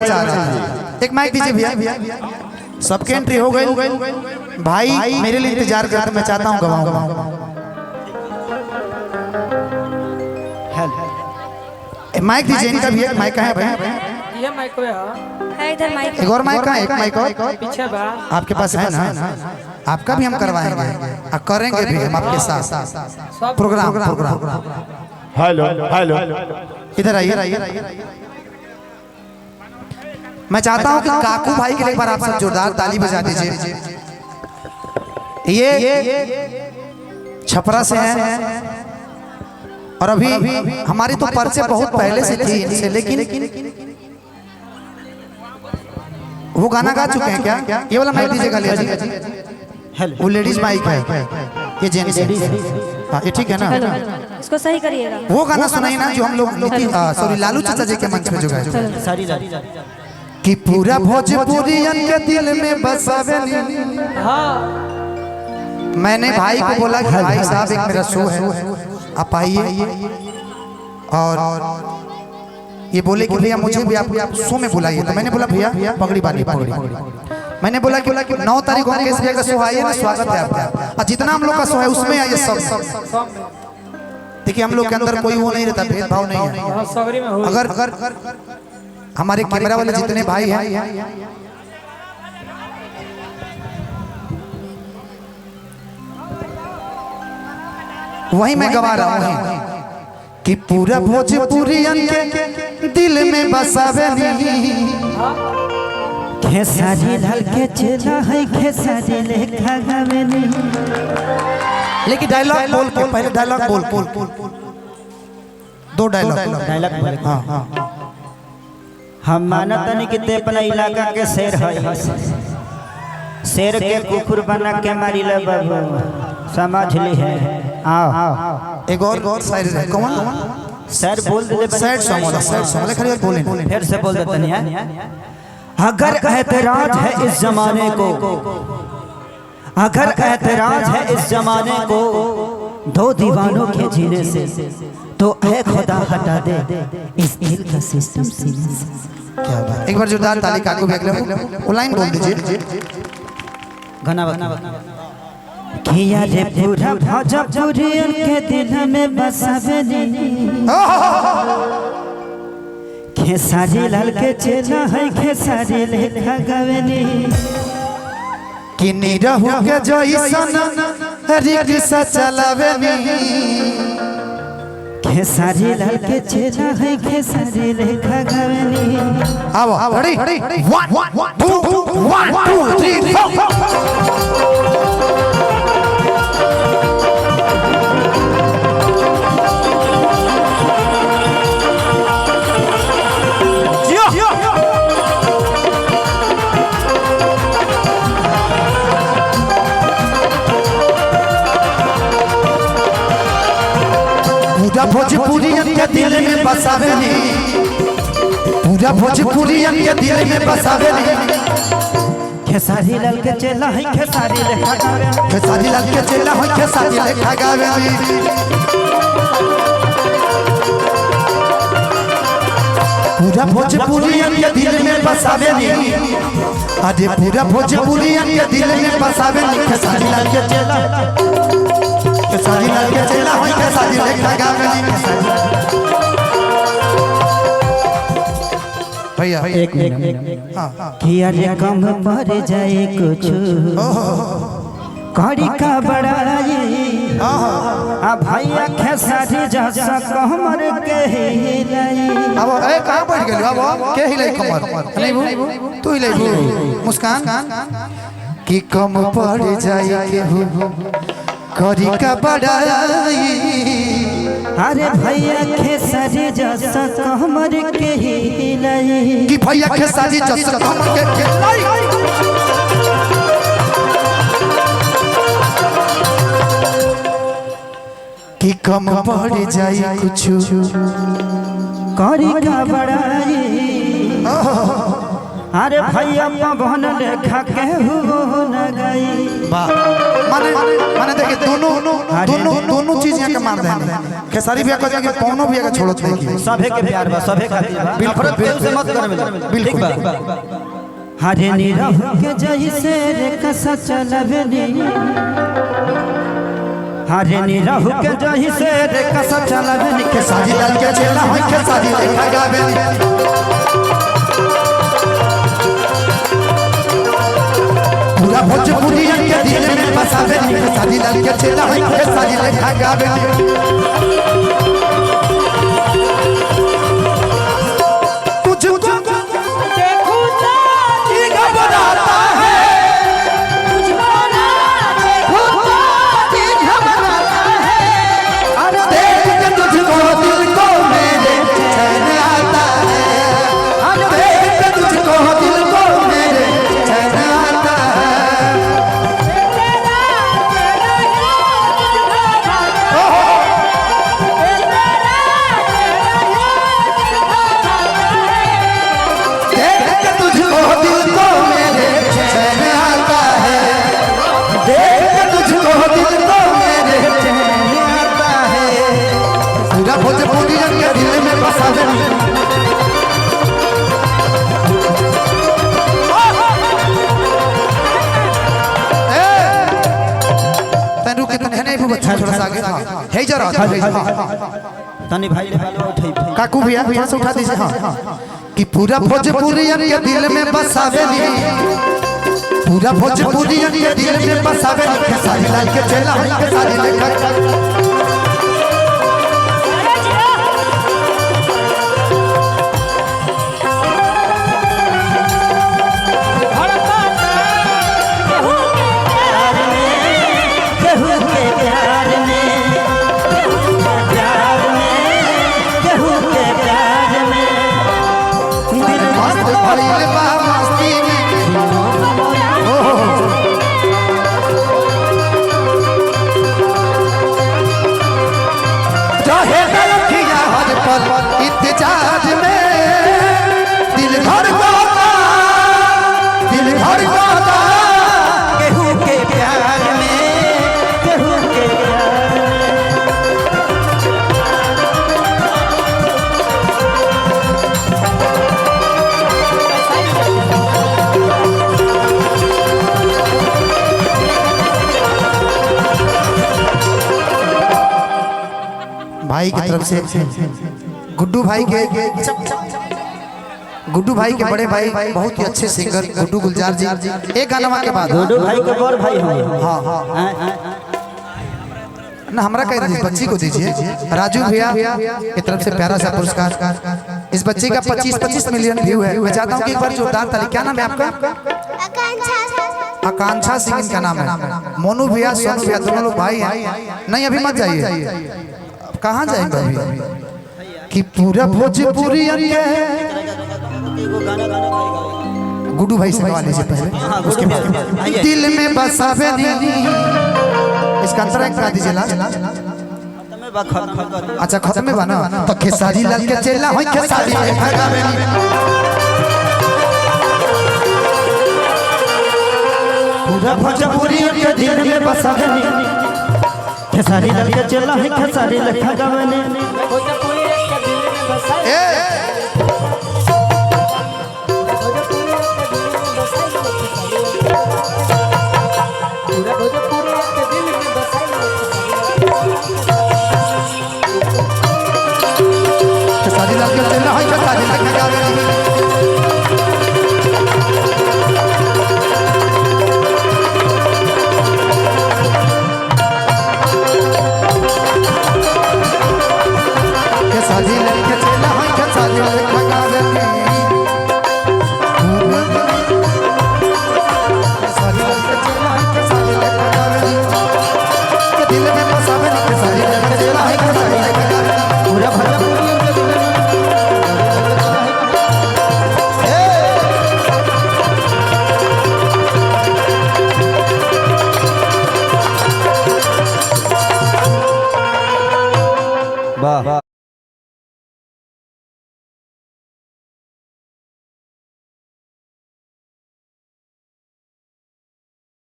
एक माइक दीजिए भैया। सबके एंट्री हो गई भाई, मेरे लिए इंतजार करते, मैं चाहता हूँ गवाऊंगा। माइक दीजिए इनका भैया। माइक कहाँ है भाई? ये माइक है इधर माइक। एक और माइक कहाँ है? एक माइक और पीछे बा आपके पास है ना? आपका भी हम करवाएंगे और करेंगे भी हम आपके साथ प्रोग्राम। हेलो हेलो, इधर आइए। मैं चाहता हूं कि काकू भाई के लिए एक बार आप सब जोरदार ताली बजा दीजिए। ये छपरा से हैं और अभी हमारी तो परिचय बहुत पहले से थी इनसे, लेकिन वो गाना गा चुके हैं क्या? ये वाला माइक दीजिएगा ले जी। वो लेडीज माइक है, ये जेंट्स है। हाँ ये ठीक है ना? इसको सही करिएगा। वो गाना सुनाइए ना जो हम लोग सॉरी लालू चाचा जी के मंच पे जो गाए कि पूरा भोजपुरियन के दिल में बसावे। मैंने भाई को बोला कि भाई साहब एक मेरा शो है, आप आइए। और ये बोले कि भैया मुझे भी आप शो में बुलाइए। तो मैंने बोला भैया पगड़ी बांधिए, पगड़ी। मैंने बोला कि 9 तारीख को केस का शो आइए ना, स्वागत है आपका। और जितना हम लोग का शो है उसमें आइए सब। देखिए हम लोग के अंदर कोई वो नहीं रहता, भेदभाव नहीं है। अगर हमारे कैमरा वाले जितने भाई हैं, वही मैं गवा रहा हूँ कि पूरा भोजपुरियन के दिल में बसावे। खेसारी लाल के चेला है, खेसारी लेखा गावे नहीं। लेकिन डायलॉग बोल के पहले डायलॉग बोल 2 डायलॉग। हाँ हाँ। हम मानत नहीं कि ते अपना इलाका के शेर है, शेर के कुकुर बना के मारी ले बाबू, समझ ली है। आओ एक और शायर है। कौन सर बोल दे, सैड सॉन्ग वाला, सैड सॉन्ग खड़ी बोले फिर से बोल देते नहीं है। अगर एतराज है इस जमाने को, अगर एतराज है इस जमाने को 2 दीवानों के जीने से, तो ऐ खुदा हटा दे इस दिल का सिस्टम सीने से। क्या बात। एक बार जोरदार ताली काकू भी अगले वो लाइन बोल दीजिए। गाना किया रे पूरा भोजपुरियन के दिल में बसावे नहीं। खेसारी लाल के चेला है, खेसारी लेखा गावे नहीं। कि निरहु के जइसन रिक्शा चलावे नहीं। खेसारी लाल के चेला है, खेसारी लेखा गावे नहीं। आओ रेडी 1 2 3 4। पूरा भोजपुरियन के दिल में बसावे नहीं, पूरा भोजपुरियन के दिल में बसावे नहीं। खेसारी लाल के चेला है, खेसारी लेखा गावे। खेसारी लाल के चेला है, खेसारी लेखा गावे। पूरा भोजपुरियन के दिल में बसावे नहीं। अरे पूरा भोजपुरियन के दिल में बसावे नहीं। खेसारी लाल के चेला, खेसारी लाल के चेला है, खेसारी लेखा गावे। भैया एक मिनट किया रे कम पर जाए कुछ कड़ी का बड़ाई। आ भैया खेसारी जैसा कमर के हिलाई। अब ए कहां बैठ गेल? अब के हिलाई कमर? नहीं तू हिलाई मुस्कान कि कम पड़ जाए के हो करी का बड़ाई। अरे भैया खेसारी जैसा कमर के हिलाई। कि भैया खेसारी जैसा कमर के हिलाई। कि कम पड़ जाए कुछ करी का बड़ाई। अरे भैया पवन लेखा के हो न गई। वाह माने माने देखिए दोनों चीज यहाँ के मार देंगे। खेसारी भैया कहते हैं कि पवनो भैया का छोड़ो नहीं, सभे के प्यार बा, सभे का बिल्कुल से मत कर बिल्कुल। हरे नीरव के जैसे रे कसा चलबे नी, हरे नीरव के जैसे रे कसा चलबे नी। खेसारी लाल के चेला होय खेसारी लेखा गावे, पूरा भोजपुरी के दिल में बसावे। खेसारी लाल के चेला होय खेसारी लेखा गावे। तनी भाई उठाई काकू भैया भैया से उठा दीजिए। हाँ कि पूरा भोजपुरी के दिल में बसावे, पूरा भोजपुरी के दिल में बसावे। खेसारी लाल के चेला होय खेसारी लेखा। इंतजार में दिल भर दिल भर केहू के प्यार में, केहू के प्यार भाई की तरफ से गुड्डू भाई के बड़े भाई बहुत ही अच्छे सिंगर गुड्डू गुलजार जी। एक गाना के बाद गुड्डू भाई के बड़ भाई हम। हाँ ना हमरा कह दीजिए, बच्ची को दीजिए। राजू भैया की तरफ से प्यारा सा पुरस्कार। इस बच्चे का 25 मिलियन व्यू है। मैं चाहता हूँ कि एक बार जोरदार ताली। क्या नाम है आपका? आकांक्षा सिंह इनका नाम है। मोनू भैया सोनू भैया दोनों लोग भाई हैं। नहीं अभी मत जाइए, कहाँ जाएंगे अभी? कि पूरा भोजपुरी गुड्डू भाई से गवा लीजिए पहले, उसके बाद दिल में बसावे नी। इसका अंतर एक करा दीजिए लास्ट। अच्छा खत्म में बना तो खेसारी लाल के चेला होय खेसारी लेखा गावे। पूरा भोजपुरी के दिल में बसावे नी। खेसारी लाल के चेला है खेसारी लेखा गावे। ए